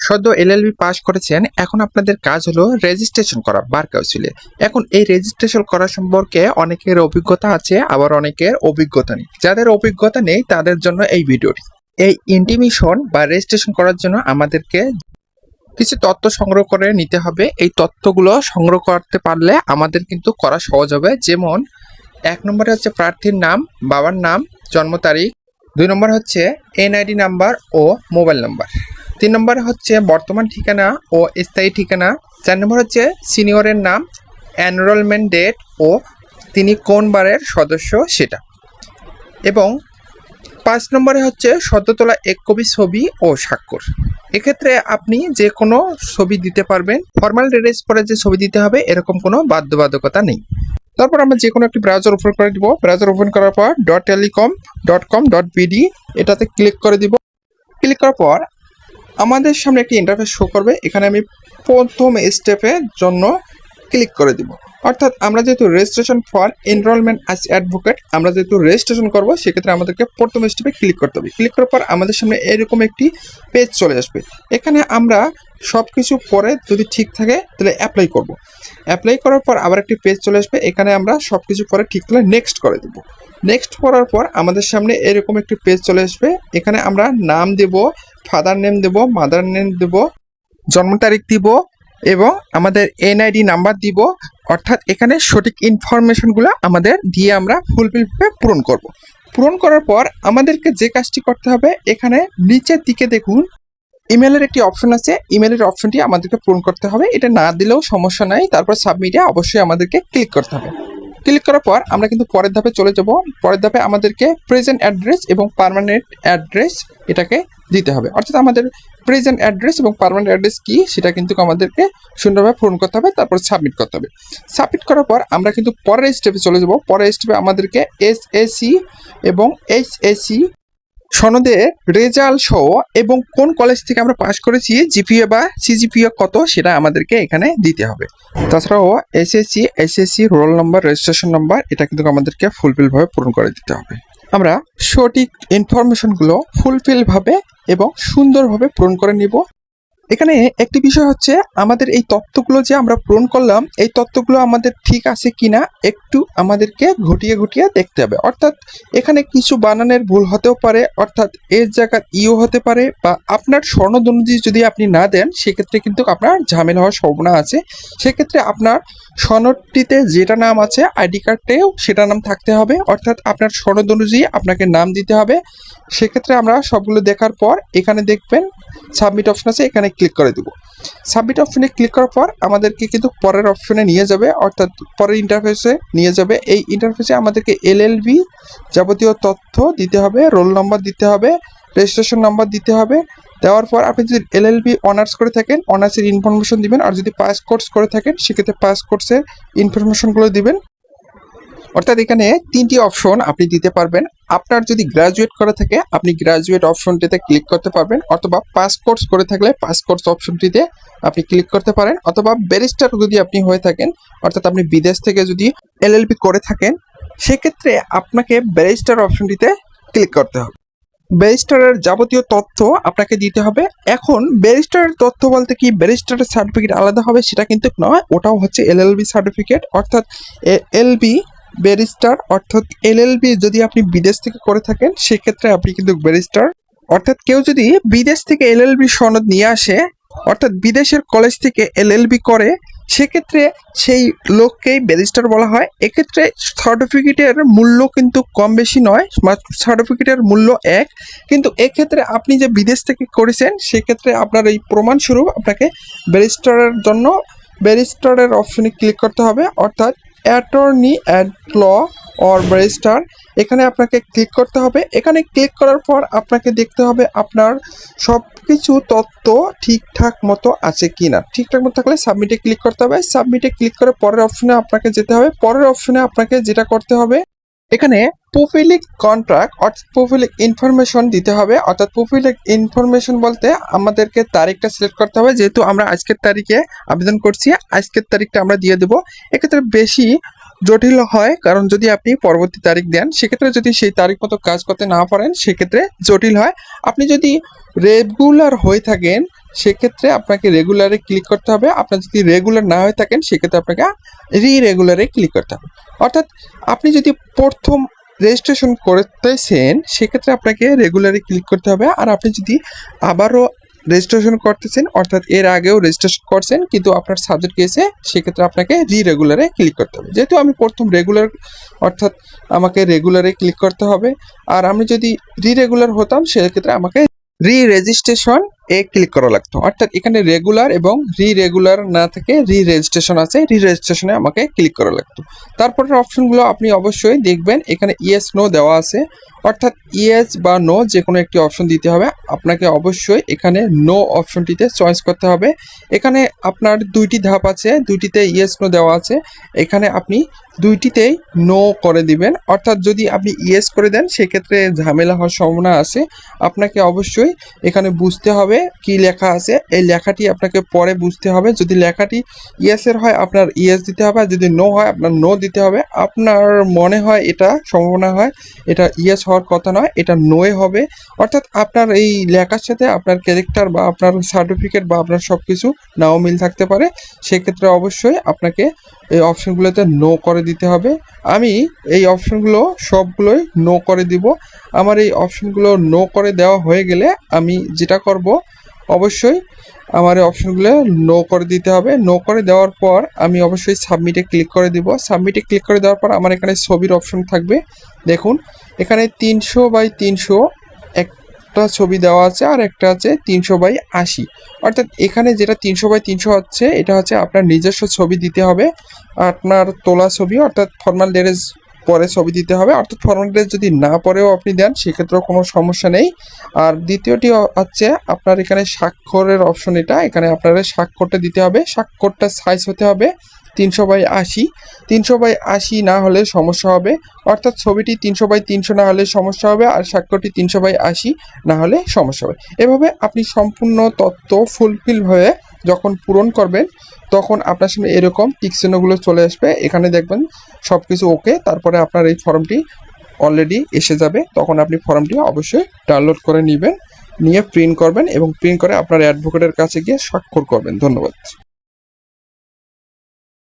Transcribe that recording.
সদ্য LLB pass করেছেন, এখন আপনাদের কাজ হলো রেজিস্ট্রেশন করা বার কাউন্সিলে। এখন এই রেজিস্ট্রেশন করা সম্পর্কে অনেকের অভিজ্ঞতা আছে, আবার অনেকের অভিজ্ঞতা নেই। যাদের অভিজ্ঞতা নেই তাদের জন্য এই ভিডিওটি। এই ইন্টিমিশন বা রেজিস্ট্রেশন করার জন্য আমাদেরকে কিছু তথ্য সংগ্রহ করে নিতে হবে। এই তথ্যগুলো সংগ্রহ করতে পারলে আমাদের কিন্তু করা সহজ হবে। যেমন 1 নম্বরে হচ্ছে প্রার্থীর নাম, বাবার নাম, জন্ম তারিখ। 2 নম্বর হচ্ছে এনআইডি নাম্বার ও মোবাইল নাম্বার। 3 নম্বরে হচ্ছে বর্তমান ঠিকানা ও স্থায়ী ঠিকানা। 4 নম্বর হচ্ছে সিনিয়রের নাম, এনরোলমেন্ট ডেট ও তিনি কোন বারের সদস্য সেটা। এবং 5 নম্বরে হচ্ছে সদ্য তোলা 1 কপি ছবি ও স্বাক্ষর। এক্ষেত্রে আপনি যে কোনো ছবি দিতে পারবেন। ফর্মাল ড্রেস পরে যে ছবি দিতে হবে এরকম কোনো বাধ্যবাধকতা নেই। তারপর আমরা যে কোনো একটি ব্রাউজার ওপেন করে দিব। ব্রাউজার ওপেন করার পর .telecom.com.bd এটাতে ক্লিক করে দিব। ক্লিক করার পর আমাদের সামনে একটি ইন্টারফেস শো করবে। এখানে আমি প্রথম স্টেপের জন্য ক্লিক করে দিব। অর্থাৎ আমরা যেহেতু registration for enrolment as advocate, আমরা যেহেতু রেজিস্ট্রেশন করব, সেক্ষেত্রে আমাদেরকে প্রথম স্টেপে ক্লিক করতে হবে। ক্লিক করার পর আমাদের সামনে এরকম একটি পেজ চলে আসবে। এখানে আমরা সব কিছু পরে যদি ঠিক থাকে তাহলে অ্যাপ্লাই করব। অ্যাপ্লাই করার পর আবার একটি পেজ চলে আসবে। এখানে আমরা সব কিছু পরে ঠিক থাকলে নেক্সট করে দেব। নেক্সট করার পর আমাদের সামনে এরকম একটি পেজ চলে আসবে। এখানে আমরা নাম দেব, ফাদার নেম দেব, মাদার নেম দেব, জন্ম তারিখ দিব এবং আমাদের এনআইডি নাম্বার দিব। অর্থাৎ এখানে সঠিক ইনফরমেশনগুলো আমাদের দিয়ে আমরা ফুলফিলভাবে পূরণ করব। পূরণ করার পর আমাদেরকে যে কাজটি করতে হবে, এখানে নিচের দিকে দেখুন ইমেলের একটি অপশন আছে। ইমেলের অপশনটি আমাদেরকে পূরণ করতে হবে। এটা না দিলেও সমস্যা নাই। তারপর সাবমিটে অবশ্যই আমাদেরকে ক্লিক করতে হবে। ক্লিক করার পর আমরা কিন্তু পরের ধাপে চলে যাব। পরের ধাপে আমাদেরকে প্রেজেন্ট অ্যাড্রেস এবং পার্মানেন্ট অ্যাড্রেস এটাকে দিতে হবে। অর্থাৎ আমাদের প্রেজেন্ট অ্যাড্রেস এবং পার্মানেন্ট অ্যাড্রেস কি সেটা কিন্তু আমাদেরকে সুন্দরভাবে পূরণ করতে হবে। তারপর সাবমিট করতে হবে। সাবমিট করার পর আমরা কিন্তু পরের স্টেপে চলে যাব। পরের স্টেপে আমাদেরকে এসএসসি এবং এইচএসসি সনদের রেজাল্ট সহ এবং কোন কলেজ থেকে আমরা পাস করেছি, জিপিএ বা সিজিপিএ কত, সেটা আমাদেরকে এখানে দিতে হবে। তাছাড়াও SSC, SSC roll number, registration number এটা কিন্তু আমাদেরকে ফুলফিলভাবে পূরণ করে দিতে হবে। আমরা সঠিক ইনফরমেশনগুলো ফুলফিলভাবে এবং সুন্দরভাবে পূরণ করে নিব। এখানে একটি বিষয় হচ্ছে, আমাদের এই তথ্যগুলো যে আমরা পূরণ করলাম, এই তথ্যগুলো আমাদের ঠিক আছে কিনা একটু আমাদেরকে ঘটিয়ে ঘটিয়ে দেখতে হবে। অর্থাৎ এখানে কিছু বানানের ভুল হতেও পারে, অর্থাৎ এর জায়গার ইও হতে পারে, বা আপনার সনদ অনুযায়ী যদি আপনি না দেন সেক্ষেত্রে কিন্তু আপনার ঝামেলা হওয়ার সম্ভাবনা আছে। সেক্ষেত্রে আপনার সনদটিতে যেটা নাম আছে আইডি কার্ডেও সেটা নাম থাকতে হবে। অর্থাৎ আপনার সনদ অনুযায়ী আপনাকে নাম দিতে হবে। সেক্ষেত্রে আমরা সবগুলো দেখার পর এখানে দেখবেন সাবমিট অপশন আছে, এখানে ক্লিক করে দেব। সাবমিট অপশনে ক্লিক করার পর আমাদেরকে কিন্তু পরের অপশনে নিয়ে যাবে, অর্থাৎ পরের ইন্টারফেসে নিয়ে যাবে। এই ইন্টারফেসে আমাদেরকে এলএলবি যাবতীয় তথ্য দিতে হবে, রোল নম্বর দিতে হবে, রেজিস্ট্রেশন নাম্বার দিতে হবে। দেওয়ার পর আপনি যদি এলএলবি অনার্স করে থাকেন অনার্সের ইনফরমেশন দিবেন, আর যদি পাস কোর্স করে থাকেন সেক্ষেত্রে পাস কোর্সের ইনফরমেশনগুলো দিবেন। অর্থাৎ এখানে 3টি অপশন আপনি দিতে পারবেন। আপনার যদি গ্রাজুয়েট করা থাকে আপনি গ্রাজুয়েট অপশনটিতে ক্লিক করতে পারবেন, অথবা পাস কোর্স করে থাকলে পাস কোর্স অপশনটিতে আপনি ক্লিক করতে পারেন, অথবা ব্যারিস্টার যদি আপনি হয়ে থাকেন, অর্থাৎ আপনি বিদেশ থেকে যদি এলএলবি করে থাকেন সেক্ষেত্রে আপনাকে ব্যারিস্টার অপশনটিতে ক্লিক করতে হবে। ব্যারিস্টারের যাবতীয় তথ্য আপনাকে দিতে হবে। এখন ব্যারিস্টারের তথ্য বলতে কি, ব্যারিস্টারের সার্টিফিকেট আলাদা হবে সেটা কিন্তু নয়, ওটাও হচ্ছে এলএলবি সার্টিফিকেট। অর্থাৎ এলবি ব্যারিস্টার, অর্থাৎ এলএলবি যদি আপনি বিদেশ থেকে করে থাকেন সেক্ষেত্রে আপনি কিন্তু ব্যারিস্টার। অর্থাৎ কেউ যদি বিদেশ থেকে এলএলবি সনদ নিয়ে আসে, অর্থাৎ বিদেশের কলেজ থেকে এলএলবি করে, সেক্ষেত্রে সেই লোককেই ব্যারিস্টার বলা হয়। এক্ষেত্রে সার্টিফিকেটের মূল্য কিন্তু কম বেশি নয়, সার্টিফিকেটের মূল্য এক। কিন্তু এক্ষেত্রে আপনি যে বিদেশ থেকে করেছেন সেক্ষেত্রে আপনার এই প্রমাণস্বরূপ আপনাকে ব্যারিস্টারের জন্য ব্যারিস্টারের অপশনে ক্লিক করতে হবে, অর্থাৎ attorney at law or barrister এখানে আপনাকে ক্লিক করতে হবে। এখানে ক্লিক করার পর আপনাকে দেখতে হবে আপনার সব কিছু তথ্য ঠিকঠাক মতো আছে কিনা। ঠিকঠাক মতো থাকলে সাবমিটে ক্লিক করতে হবে। সাবমিটে ক্লিক করে পরের অপশনে আপনাকে যেতে হবে। পরের অপশনে আপনাকে যেটা করতে হবে, এখানে প্রোফাইলিক কন্ট্রাক্ট অর্থাৎ প্রোফাইলিক ইনফরমেশন দিতে হবে। অর্থাৎ প্রোফাইলিক ইনফরমেশন বলতে আমাদেরকে তারিখটা সিলেক্ট করতে হবে। যেহেতু আমরা আজকের তারিখে আবেদন করছি, আজকের তারিখটা আমরা দিয়ে দেবো। এক্ষেত্রে বেশি জটিল হয়, কারণ যদি আপনি পরবর্তী তারিখ দেন সেক্ষেত্রে যদি সেই তারিখ মতো কাজ করতে না পারেন সেক্ষেত্রে জটিল হয়। আপনি যদি রেগুলার হয়ে থাকেন সেক্ষেত্রে আপনাকে রেগুলারে ক্লিক করতে হবে। আপনার যদি রেগুলার না হয়ে থাকেন সেক্ষেত্রে আপনাকে রেগুলারে ক্লিক করতে হবে। অর্থাৎ আপনি যদি প্রথম রেজিস্ট্রেশন করতেছেন সেক্ষেত্রে আপনাকে রেগুলারে ক্লিক করতে হবে। আর আপনি যদি আবারও রেজিস্ট্রেশন করতেছেন, অর্থাৎ এর আগেও রেজিস্ট্রেশন করছেন কিন্তু আপনার সাবজেক্ট গিয়েছে, সেক্ষেত্রে আপনাকে রেগুলারে ক্লিক করতে হবে। যেহেতু আমি প্রথম রেগুলার, অর্থাৎ আমাকে রেগুলারে ক্লিক করতে হবে। আর আমি যদি রেগুলার হতাম সেক্ষেত্রে আমাকে রেজিস্ট্রেশন ক্লিক করা লাগতো। অর্থাৎ এখানে রেগুলার এবং রেগুলার না থেকে রেজিস্ট্রেশন আছে, রেজিস্ট্রেশনে আমাকে ক্লিক করা লাগতো। তারপরের অপশনগুলো আপনি অবশ্যই দেখবেন, এখানে ইয়েস নো দেওয়া আছে, অর্থাৎ ইয়েস বা নো যে কোনো একটি অপশন দিতে হবে। আপনাকে অবশ্যই এখানে নো অপশনটিতে চয়েস করতে হবে। এখানে আপনার দুইটি ধাপ আছে, দুইটিতে ইয়েস নো দেওয়া আছে, এখানে আপনি দুইটিতেই নো করে দিবেন। অর্থাৎ যদি আপনি ইয়েস করে দেন সেক্ষেত্রে ঝামেলা হওয়ার সম্ভাবনা আছে। আপনাকে অবশ্যই এখানে বুঝতে হবে কি লেখা আছে, এই লেখাটি আপনাকে পরে বুঝতে হবে। যদি লেখাটি ইয়েসের হয় আপনার ইয়েস দিতে হবে, আর যদি নো হয় আপনার নো দিতে হবে। আপনার মনে হয় এটা সম্ভাবনা হয় এটা ইয়েস হওয়ার কথা নয়, এটা নোয়ে হবে। অর্থাৎ আপনার এই লেখার সাথে আপনার ক্যারেক্টার বা আপনার সার্টিফিকেট বা আপনার সব কিছু নাও মিল থাকতে পারে। সেক্ষেত্রে অবশ্যই আপনাকে এই অপশনগুলোতে নো করে দিতে হবে। আমি এই অপশনগুলো সবগুলোই নো করে দিব। আমার এই অপশনগুলো নো করে দেওয়া হয়ে গেলে আমি যেটা করব, অবশ্যই আমার এই অপশনগুলো নো করে দিতে হবে। নো করে দেওয়ার পর আমি অবশ্যই সাবমিটে ক্লিক করে দিব। সাবমিটে ক্লিক করে দেওয়ার পর আমার এখানে ছবির অপশন থাকবে। দেখুন এখানে 300x300 একটা ছবি দেওয়া আছে, আর একটা আছে 300x80। অর্থাৎ এখানে যেটা 300x300 হচ্ছে এটা হচ্ছে আপনার নিজস্ব ছবি দিতে হবে, আপনার তোলা ছবি, অর্থাৎ ফর্মাল ড্রেস পরে ছবি দিতে হবে। অর্থাৎ ফর্মাল ড্রেস যদি না পরেও আপনি দেন সেক্ষেত্রেও কোনো সমস্যা নেই। আর দ্বিতীয়টি হচ্ছে আপনার এখানে স্বাক্ষরের অপশন, এখানে আপনার স্বাক্ষরটা দিতে হবে। স্বাক্ষরটা সাইজ হতে হবে 300x80। 300x80 না হলে সমস্যা হবে, অর্থাৎ ছবিটি 300x300 না হলে সমস্যা হবে, আর স্বাক্ষরটি 300x80 না হলে সমস্যা হবে। এভাবে আপনি সম্পূর্ণ তথ্য ফুলফিল হয়ে যখন পূরণ করবেন তখন আপনার সামনে এরকম টিক চিহ্নগুলো চলে আসবে। এখানে দেখবেন সব কিছু ওকে, তারপরে আপনার এই ফর্মটি অলরেডি এসে যাবে। তখন আপনি ফর্মটি অবশ্যই ডাউনলোড করে নেবেন, নিয়ে প্রিন্ট করবেন এবং প্রিন্ট করে আপনার অ্যাডভোকেটের কাছে গিয়ে স্বাক্ষর করবেন। ধন্যবাদ।